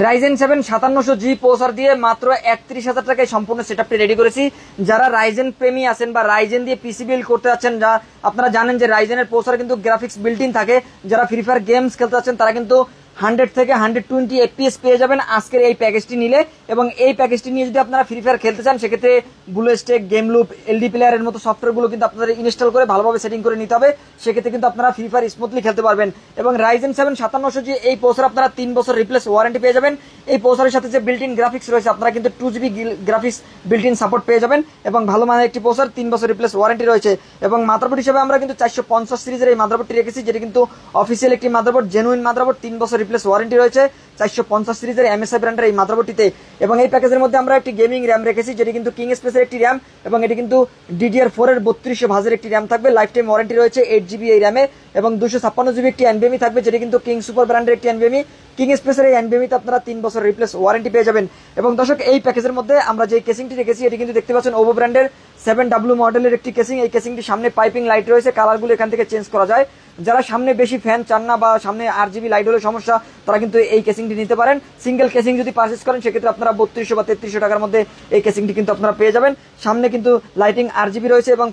Ryzen 7 5700G processor দিয়ে মাত্র 31,000 টাকায় সম্পূর্ণ সেটআপটি রেডি করেছি। যারা রাইজেন প্রেমী আছেন বা রাইজেন দিয়ে পিসি বিল্ড করতে যাচ্ছেন, যা আপনারা জানেন যে রাইজেনের প্রসেসর কিন্তু গ্রাফিক্স বিল্ট ইন থাকে, যারা ফ্রি ফায়ার গেমস খেলতে যাচ্ছেন তারা কিন্তু 100 থেকে 120 FPS পেয়ে যাবেন আজকের এই প্যাকেজটি নিলে। এবং এই প্যাকেজটি নিয়ে যদি আপনারা ফ্রি ফায়ার খেলতে চান সেক্ষেত্রে ব্লু স্টেক, গেম লুপ, এলডি প্লেয়ারের মতো সফটওয়্যারগুলো কিন্তু আপনাদের ইনস্টল করে ভালোভাবে সেটিং করে নিতে হবে। সেক্ষেত্রে কিন্তু আপনারা ফ্রি ফায়ার স্মুথলি খেলতে পারবেন। এবং রাইজেন 7 5700G এই প্রসেসর আপনারা 3 বছর রিপ্লেস ওয়ারেন্টি পেয়ে যাবেন। এই প্রসেসরের সাথে যে বিল্ট ইন গ্রাফিক্স রয়েছে আপনারা কিন্তু 2GB graphics built in support পেয়ে যাবেন এবং ভালো মানের একটি প্রসেসর, 3 বছর রিপ্লেস ওয়ারেন্টি রয়েছে। এবং মাদারবোর্ড হিসেবে আমরা কিন্তু 450 সিরিজের এই মাদারবোর্ডটি রেখেছি, যেটি কিন্তু অফিসিয়াল একটি মাদারবোর্ড, জেনুইন মাদারবোর্ড, 3 বছর রিপ্লেস ওয়ারেন্টি রয়েছে 450 সিরিজের MSI ব্র্যান্ডের এই মাদারবোর্ডটিতে। এবং এই প্যাকেজের মধ্যে আমরা একটি গেমিং র্যাম রেখেছি, যেটি কিন্তু কিং স্পেসের একটি র্যাম এবং এটি কিন্তু DDR4 এর 3200 ভাজের একটি র্যাম থাকবে। লাইফ টাইম ওয়ারেন্টি রয়েছে 8GB এই র্যামে এবং 256GB একটি NVMe থাকবে, যেটি কিন্তু কিং সুপার ব্র্যান্ডের একটি NVMe। কিং স্পেসের এই NVMe তে আপনারা 3 বছর রিপ্লেস ওয়ারেন্টি পেয়ে যাবেন। এবং দর্শক, এই প্যাকেজের মধ্যে আমরা যে কেসিংটি রেখেছি এটি কিন্তু দেখতে পাচ্ছেন ওভো ব্র্যান্ডের 7W মডেলের একটি কেসিং। এই কেসিংটি সামনে পাইপিং লাইট রয়েছে, কালারগুলো এখান থেকে চেঞ্জ করা যায়। যারা সামনে বেশি ফ্যান চান না বা সামনে RGB লাইট হলে সমস্যা, তারা কিন্তু এই কেসিংটি নিতে পারেন। সিঙ্গেল কেসিং যদি পারচেজ করেন সেক্ষেত্রে আপনারা 3200 বা 3300 টাকার মধ্যে এই কেসিংটি কিন্তু আপনারা পেয়ে যাবেন। সামনে কিন্তু লাইটিং RGB রয়েছে এবং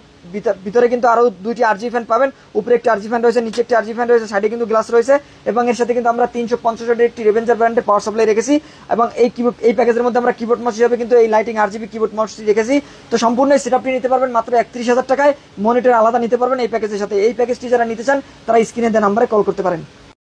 ভিতরে কিন্তু আরো 2টি RGB ফ্যান পাবেন। উপরে একটি RGB ফ্যান রয়েছে, নিচে একটি RGB ফ্যান রয়েছে, সাইডে কিন্তু গ্লাস রয়েছে। এবং এর সাথে কিন্তু আমরা 350 ওয়াটের একটি রেভেঞ্জার ব্র্যান্ডের পাওয়ার সাপ্লাই রেখেছি। এবং এই প্যাকেজের মধ্যে আমরা কিবোর্ড মাউস হিসেবে কিন্তু এই লাইটিং RGB কিবোর্ড মাউসটি রেখেছি। তো সম্পূর্ণ এই সেটআপটি নিতে পারবেন মাত্র 31,000 টাকায়। মনিটর আলাদা নিতে পারবেন এই প্যাকেজের সাথে। এই প্যাকেজটি যারা নিতে চান তারা স্ক্রিনে দেওয়া নম্বরে কল করতে পারেন।